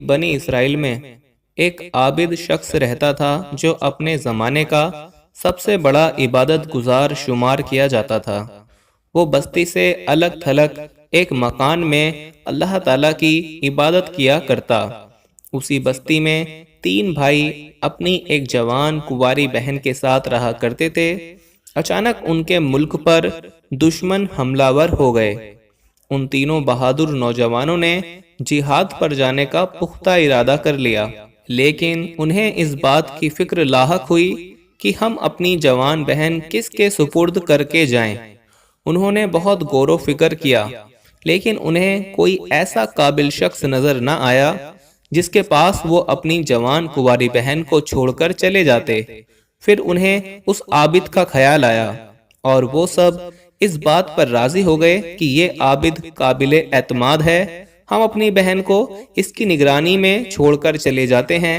بنی اسرائیل میں ایک عابد شخص رہتا تھا جو اپنے زمانے کا سب سے بڑا عبادت گزار شمار کیا جاتا تھا۔ وہ بستی سے الگ تھلگ ایک مکان میں اللہ تعالیٰ کی عبادت کیا کرتا۔ اسی بستی میں تین بھائی اپنی ایک جوان کنواری بہن کے ساتھ رہا کرتے تھے۔ اچانک ان کے ملک پر دشمن حملہ ور ہو گئے۔ ان تینوں بہادر نوجوانوں نے جہاد پر جانے کا پختہ ارادہ کر لیا، لیکن انہیں اس بات کی فکر لاحق ہوئی کہ ہم اپنی جوان بہن کس کے سپرد کر کے جائیں۔ انہوں نے بہت غور و فکر کیا، لیکن انہیں کوئی ایسا قابل شخص نظر نہ آیا جس کے پاس وہ اپنی جوان کنواری بہن کو چھوڑ کر چلے جاتے۔ پھر انہیں اس عابد کا خیال آیا اور وہ سب اس بات پر راضی ہو گئے کہ یہ عابد قابل اعتماد ہے، ہم اپنی بہن کو اس کی نگرانی میں چھوڑ کر چلے جاتے ہیں۔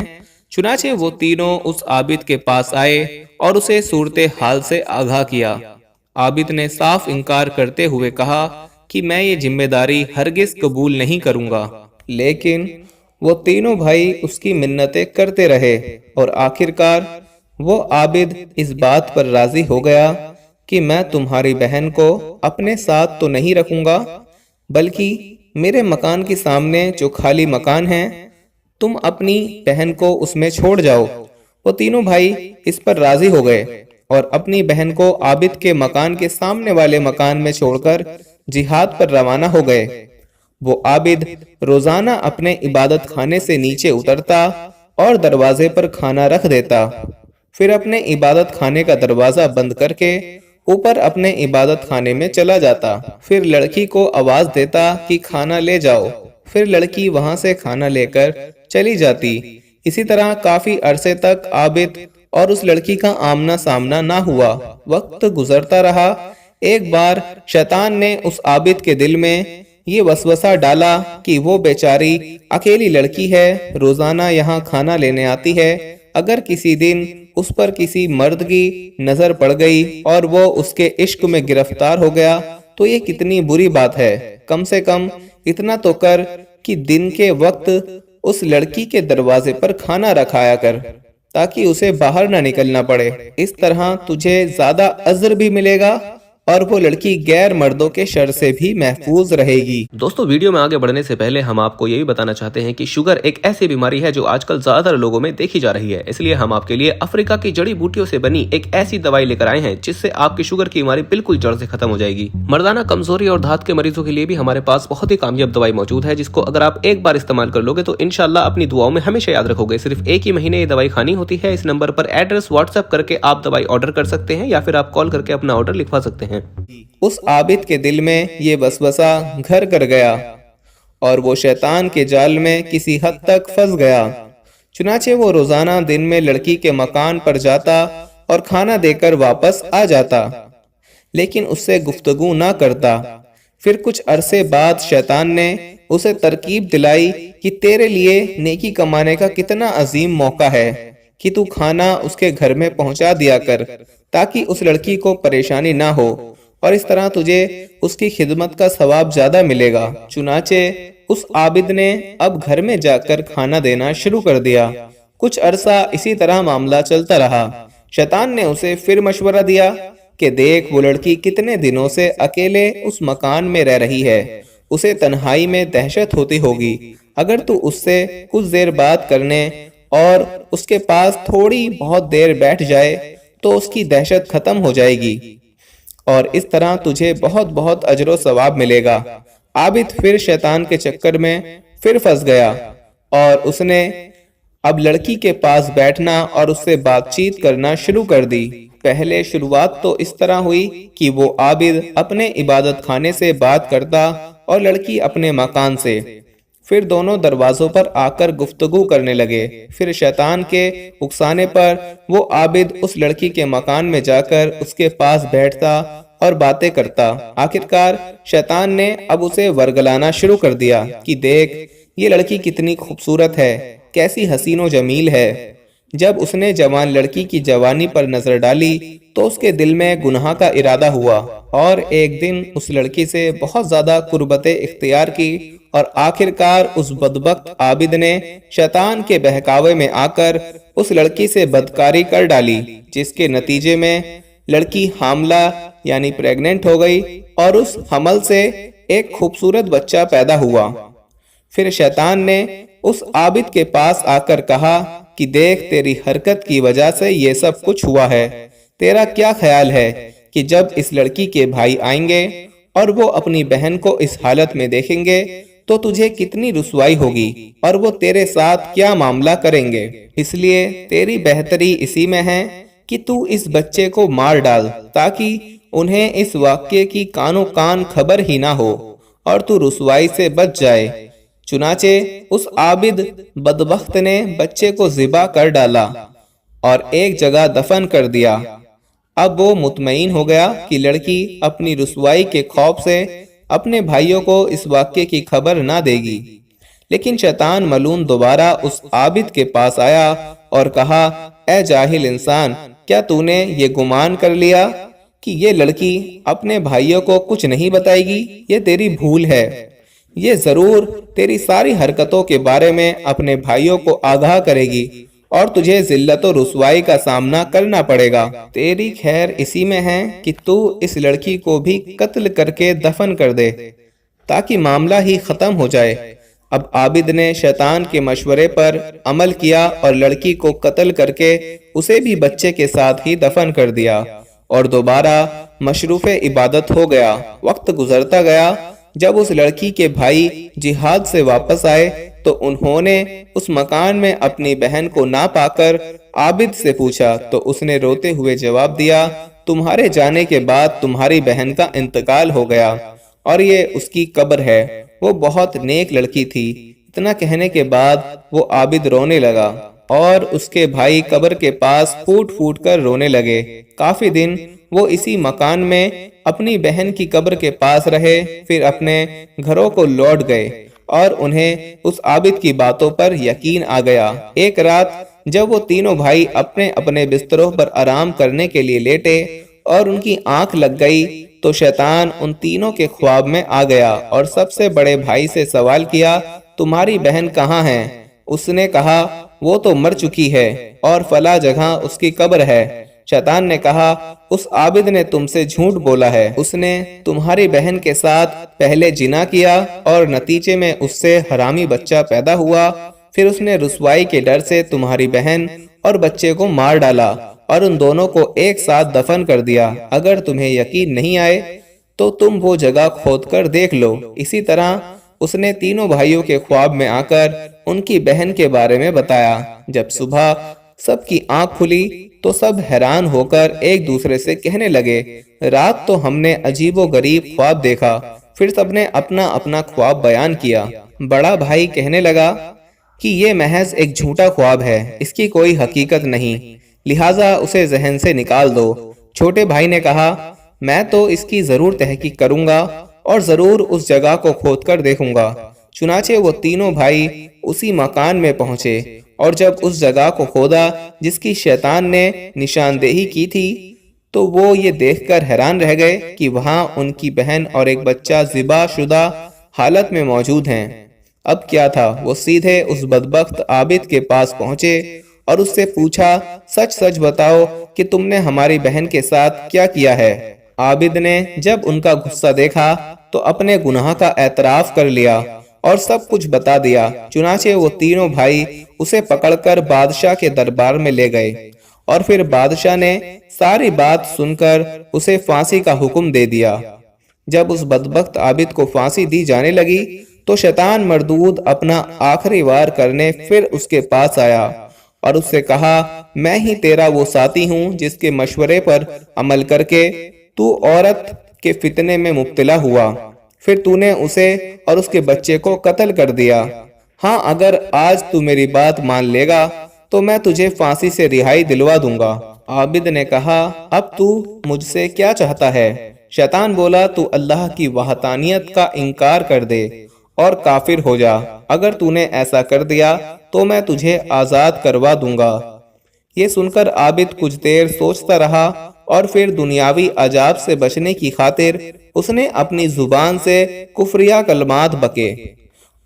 چنانچہ وہ تینوں اس عابد کے پاس آئے اور اسے صورتحال سے آگاہ کیا۔ عابد نے صاف انکار کرتے ہوئے کہا کہ میں یہ ذمہ داری ہرگز قبول نہیں کروں گا، لیکن وہ تینوں بھائی اس کی منتیں کرتے رہے اور آخرکار وہ عابد اس بات پر راضی ہو گیا کہ میں تمہاری بہن کو اپنے ساتھ تو نہیں رکھوں گا، بلکہ میرے مکان کے سامنے جو خالی مکان ہے تم اپنی بہن کو اس میں چھوڑ جاؤ۔ وہ تینوں بھائی اس پر راضی ہو گئے اور اپنی بہن کو عابد کے مکان کے سامنے والے مکان میں چھوڑ کر جہاد پر روانہ ہو گئے۔ وہ عابد روزانہ اپنے عبادت خانے سے نیچے اترتا اور دروازے پر کھانا رکھ دیتا، پھر اپنے عبادت خانے کا دروازہ بند کر کے اوپر اپنے عبادت خانے میں چلا جاتا، پھر لڑکی کو آواز دیتا کہ کھانا لے جاؤ، پھر لڑکی وہاں سے کھانا لے کر چلی جاتی۔ اسی طرح کافی عرصے تک عابد اور اس لڑکی کا آمنا سامنا نہ ہوا۔ وقت گزرتا رہا۔ ایک بار شیطان نے اس عابد کے دل میں یہ وسوسہ ڈالا کہ وہ بیچاری اکیلی لڑکی ہے، روزانہ یہاں کھانا لینے آتی ہے، اگر کسی دن اس پر کسی مرد کی نظر پڑ گئی اور وہ اس کے عشق میں گرفتار ہو گیا تو یہ کتنی بری بات ہے۔ کم سے کم اتنا تو کر کہ دن کے وقت اس لڑکی کے دروازے پر کھانا رکھایا کر تاکہ اسے باہر نہ نکلنا پڑے۔ اس طرح تجھے زیادہ اجر بھی ملے گا اور وہ لڑکی غیر مردوں کے شر سے بھی محفوظ رہے گی۔ دوستو، ویڈیو میں آگے بڑھنے سے پہلے ہم آپ کو یہ بھی بتانا چاہتے ہیں کہ شوگر ایک ایسی بیماری ہے جو آج کل زیادہ تر لوگوں میں دیکھی جا رہی ہے، اس لیے ہم آپ کے لیے افریقہ کی جڑی بوٹیوں سے بنی ایک ایسی دوائی لے کر آئے ہیں جس سے آپ کی شوگر کی بیماری بالکل جڑ سے ختم ہو جائے گی۔ مردانہ کمزوری اور دھات کے مریضوں کے لیے بھی ہمارے پاس بہت ہی کامیاب دوائی موجود ہے، جس کو اگر آپ ایک بار استعمال کر لو گے تو انشاءاللہ اپنی دعاؤں میں ہمیشہ یاد رکھو گے۔ صرف ایک ہی مہینے یہ دوائی کھانی ہوتی ہے۔ اس نمبر پر ایڈریس واٹس ایپ کر کے آپ دوائی آرڈر کر سکتے ہیں یا پھر آپ کال کر کے اپنا آرڈر لکھوا سکتے ہیں۔ اس عابد کے دل میں یہ وسوسہ گھر کر گیا اور وہ شیطان کے جال میں کسی حد تک پھنس گیا۔ چنانچہ وہ روزانہ دن میں لڑکی کے مکان پر جاتا اور کھانا دے کر واپس آ جاتا، لیکن اس سے گفتگو نہ کرتا۔ پھر کچھ عرصے بعد شیطان نے اسے ترکیب دلائی کہ تیرے لیے نیکی کمانے کا کتنا عظیم موقع ہے کہ تو کھانا اس کے گھر میں پہنچا دیا کر تاکہ اس لڑکی کو پریشانی نہ ہو، اور اس طرح تجھے اس کی خدمت کا ثواب زیادہ ملے گا۔ چنانچہ اس عابد نے اب گھر میں جا کر کھانا دینا شروع کر دیا۔ کچھ عرصہ اسی طرح معاملہ چلتا رہا۔ شیطان نے اسے پھر مشورہ دیا کہ دیکھ، وہ لڑکی کتنے دنوں سے اکیلے اس مکان میں رہ رہی ہے، اسے تنہائی میں دہشت ہوتی ہوگی، اگر تو اس سے کچھ دیر بات کرنے اور اس کے پاس تھوڑی بہت دیر بیٹھ جائے تو اس کی دہشت ختم ہو جائے گی اور اس طرح تجھے بہت بہت اجر و ثواب ملے گا۔ عابد پھر شیطان کے چکر میں پھر پھنس گیا اور اس نے اب لڑکی کے پاس بیٹھنا اور اس سے بات چیت کرنا شروع کر دی۔ پہلے شروعات تو اس طرح ہوئی کہ وہ عابد اپنے عبادت خانے سے بات کرتا اور لڑکی اپنے مکان سے، پھر دونوں دروازوں پر آ کر گفتگو کرنے لگے۔ پھر شیطان کے اکسانے پر وہ عابد اس لڑکی کے مکان میں جا کر اس کے پاس بیٹھتا اور باتیں کرتا۔ آخرکار شیطان نے اب اسے ورگلانا شروع کر دیا کہ دیکھ، یہ لڑکی کتنی خوبصورت ہے، کیسی حسین و جمیل ہے۔ جب اس نے جوان لڑکی کی جوانی پر نظر ڈالی تو اس کے دل میں گناہ کا ارادہ ہوا، اور ایک دن اس لڑکی سے بہت زیادہ قربت اختیار کی، اور آخرکار اس بدبخت عابد نے شیطان کے بہکاوے میں آ کر اس لڑکی سے بدکاری کر ڈالی، جس کے نتیجے میں لڑکی حاملہ یعنی پریگننٹ ہو گئی، اور اس حمل سے ایک خوبصورت بچہ پیدا ہوا۔ پھر شیطان نے اس عابد کے پاس آ کر کہا کہ دیکھ، تیری حرکت کی وجہ سے یہ سب کچھ ہوا ہے۔ تیرا کیا خیال ہے کہ جب اس لڑکی کے بھائی آئیں گے اور وہ اپنی بہن کو اس حالت میں دیکھیں گے تو تجھے کتنی رسوائی ہوگی، اور وہ تیرے ساتھ کیا معاملہ کریں گے؟ اس لیے تیری بہتری اسی میں ہے کہ تو اس بچے کو مار ڈال، تاکہ انہیں اس واقعے کی کانوں کان خبر ہی نہ ہو، اور تو رسوائی سے بچ جائے۔ چنانچہ اس عابد بدبخت نے بچے کو ذبح کر ڈالا اور ایک جگہ دفن کر دیا۔ اب وہ مطمئن ہو گیا کہ لڑکی اپنی رسوائی کے خوف سے اپنے بھائیوں کو اس واقعے کی خبر نہ دے گی۔ لیکن شیطان ملعون دوبارہ اس عابد کے پاس آیا اور کہا، اے جاہل انسان، کیا تو نے یہ گمان کر لیا کہ یہ لڑکی اپنے بھائیوں کو کچھ نہیں بتائے گی؟ یہ تیری بھول ہے۔ یہ ضرور تیری ساری حرکتوں کے بارے میں اپنے بھائیوں کو آگاہ کرے گی، اور تجھے ذلت و رسوائی کا سامنا کرنا پڑے گا۔ تیری خیر اسی میں ہے کہ تو اس لڑکی کو بھی قتل کر کے دفن کر دے، تاکہ معاملہ ہی ختم ہو جائے۔ اب عابد نے شیطان کے مشورے پر عمل کیا اور لڑکی کو قتل کر کے اسے بھی بچے کے ساتھ ہی دفن کر دیا، اور دوبارہ مشروف عبادت ہو گیا۔ وقت گزرتا گیا۔ جب اس لڑکی کے بھائی جہاد سے واپس آئے تو انہوں نے اس مکان میں اپنی بہن کو نہ پا کر عابد سے پوچھا، تو اس نے روتے ہوئے جواب دیا، تمہارے جانے کے بعد تمہاری بہن کا انتقال ہو گیا، اور یہ اس کی قبر ہے۔ وہ بہت نیک لڑکی تھی۔ اتنا کہنے کے بعد وہ عابد رونے لگا، اور اس کے بھائی قبر کے پاس پھوٹ پھوٹ کر رونے لگے۔ کافی دن وہ اسی مکان میں اپنی بہن کی قبر کے پاس رہے، پھر اپنے گھروں کو لوٹ گئے، اور انہیں اس عابد کی باتوں پر یقین آ گیا۔ ایک رات جب وہ تینوں بھائی اپنے اپنے بستروں پر آرام کرنے کے لیے لیٹے اور ان کی آنکھ لگ گئی تو شیطان ان تینوں کے خواب میں آ گیا اور سب سے بڑے بھائی سے سوال کیا، تمہاری بہن کہاں ہے؟ اس نے کہا، وہ تو مر چکی ہے اور فلاں جگہ اس کی قبر ہے۔ شیطان نے کہا، اس عابد نے تم سے جھوٹ بولا ہے، اس نے تمہاری بہن کے ساتھ پہلے جنا کیا اور نتیجے میں اس سے حرامی بچہ پیدا ہوا، پھر اس نے رسوائی کے ڈر سے تمہاری بہن اور بچے کو مار ڈالا اور ان دونوں کو ایک ساتھ دفن کر دیا۔ اگر تمہیں یقین نہیں آئے تو تم وہ جگہ کھود کر دیکھ لو۔ اسی طرح اس نے تینوں بھائیوں کے خواب میں آ کر ان کی بہن کے بارے میں بتایا۔ جب صبح سب کی آنکھ کھلی تو سب حیران ہو کر ایک دوسرے سے کہنے لگے، رات تو ہم نے عجیب و غریب خواب دیکھا۔ پھر سب نے اپنا اپنا خواب بیان کیا۔ بڑا بھائی کہنے لگا کہ یہ محض ایک جھوٹا خواب ہے، اس کی کوئی حقیقت نہیں، لہٰذا اسے ذہن سے نکال دو۔ چھوٹے بھائی نے کہا، میں تو اس کی ضرور تحقیق کروں گا اور ضرور اس جگہ کو کھود کر دیکھوں گا۔ چنانچہ وہ تینوں بھائی اسی مکان میں پہنچے، اور جب اس جگہ کو کھودا جس کی شیطان نے نشاندہی کی تھی تو وہ یہ دیکھ کر حیران رہ گئے کہ وہاں ان کی بہن اور ایک بچہ ذبح شدہ حالت میں موجود ہیں۔ اب کیا تھا، وہ سیدھے اس بدبخت عابد کے پاس پہنچے اور اس سے پوچھا، سچ سچ بتاؤ کہ تم نے ہماری بہن کے ساتھ کیا کیا ہے؟ عابد نے جب ان کا غصہ دیکھا تو اپنے گناہ کا اعتراف کر لیا اور سب کچھ بتا دیا۔ چنانچہ وہ تینوں بھائی اسے پکڑ کر بادشاہ کے دربار میں لے گئے، اور پھر بادشاہ نے ساری بات سن کر اسے پھانسی کا حکم دے دیا۔ جب اس بدبخت عابد کو پھانسی دی جانے لگی تو شیطان مردود اپنا آخری وار کرنے پھر اس کے پاس آیا اور اس سے کہا، میں ہی تیرا وہ ساتھی ہوں جس کے مشورے پر عمل کر کے تو عورت کے فتنے میں مبتلا ہوا، پھر تو نے اسے اور اس کے بچے کو قتل کر دیا۔ ہاں، اگر آج تو میری بات مان لے گا تو میں تجھے پھانسی سے رہائی دلوا دوں گا۔ عابد نے کہا، اب تو مجھ سے کیا چاہتا ہے؟ شیطان بولا، تو اللہ کی وحدانیت کا انکار کر دے اور کافر ہو جا۔ اگر تو نے ایسا کر دیا تو میں تجھے آزاد کروا دوں گا۔ یہ سن کر عابد کچھ دیر سوچتا رہا اور پھر دنیاوی عذاب سے بچنے کی خاطر اس نے اپنی زبان سے کفریہ کلمات بکے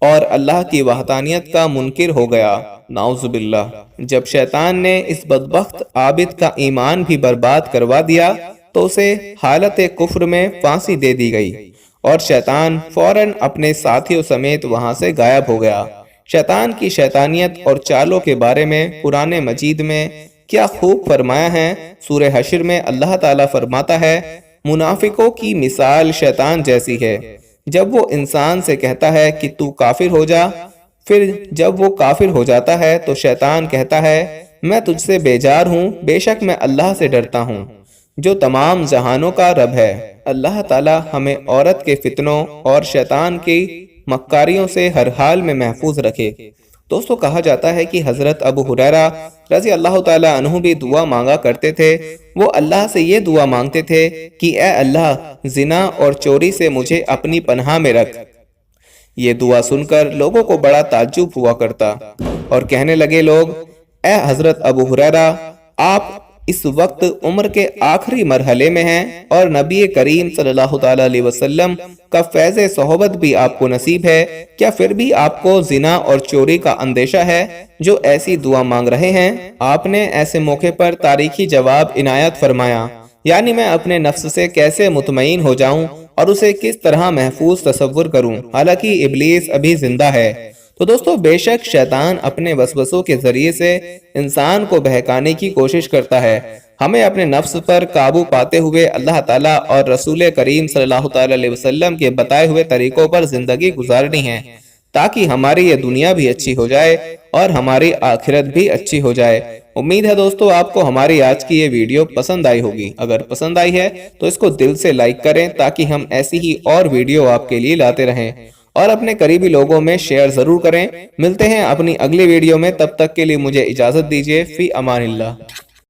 اور اللہ کی وحدانیت کا منکر ہو گیا، نعوذ باللہ۔ جب شیطان نے اس بدبخت عابد کا ایمان بھی برباد کروا دیا تو اسے حالت کفر میں پھانسی دے دی گئی اور شیطان فوراً اپنے ساتھیوں سمیت وہاں سے غائب ہو گیا۔ شیطان کی شیطانیت اور چالوں کے بارے میں قرآن مجید میں کیا خوب فرمایا ہے۔ سورہ حشر میں اللہ تعالیٰ فرماتا ہے، منافقوں کی مثال شیطان جیسی ہے، جب وہ انسان سے کہتا ہے کہ تو کافر ہو جا، پھر جب وہ کافر ہو جاتا ہے تو شیطان کہتا ہے میں تجھ سے بیزار ہوں، بے شک میں اللہ سے ڈرتا ہوں جو تمام جہانوں کا رب ہے۔ اللہ تعالیٰ ہمیں عورت کے فتنوں اور شیطان کی مکاریوں سے ہر حال میں محفوظ رکھے۔ دوستو، کہا جاتا ہے کہ حضرت ابو ہریرہ رضی اللہ تعالیٰ عنہ بھی دعا مانگا کرتے تھے۔ وہ اللہ سے یہ دعا مانگتے تھے کہ اے اللہ، زنا اور چوری سے مجھے اپنی پناہ میں رکھ۔ یہ دعا سن کر لوگوں کو بڑا تعجب ہوا کرتا اور کہنے لگے لوگ، اے حضرت ابو ہریرہ، آپ اس وقت عمر کے آخری مرحلے میں ہیں اور نبی کریم صلی اللہ تعالیٰ علیہ وسلم کا فیض صحبت بھی آپ کو نصیب ہے، کیا پھر بھی آپ کو زنا اور چوری کا اندیشہ ہے جو ایسی دعا مانگ رہے ہیں؟ آپ نے ایسے موقع پر تاریخی جواب عنایت فرمایا، یعنی میں اپنے نفس سے کیسے مطمئن ہو جاؤں اور اسے کس طرح محفوظ تصور کروں، حالانکہ ابلیس ابھی زندہ ہے۔ تو دوستو، بے شک شیطان اپنے وسوسوں کے ذریعے سے انسان کو بہکانے کی کوشش کرتا ہے۔ ہمیں اپنے نفس پر قابو پاتے ہوئے اللہ تعالیٰ اور رسول کریم صلی اللہ تعالیٰ علیہ وسلم کے بتائے ہوئے طریقوں پر زندگی گزارنی ہے تاکہ ہماری یہ دنیا بھی اچھی ہو جائے اور ہماری آخرت بھی اچھی ہو جائے۔ امید ہے دوستو آپ کو ہماری آج کی یہ ویڈیو پسند آئی ہوگی۔ اگر پسند آئی ہے تو اس کو دل سے لائک کریں تاکہ ہم ایسی ہی اور ویڈیو آپ کے لیے لاتے رہیں، اور اپنے قریبی لوگوں میں شیئر ضرور کریں۔ ملتے ہیں اپنی اگلی ویڈیو میں، تب تک کے لیے مجھے اجازت دیجیے۔ فی امان اللہ۔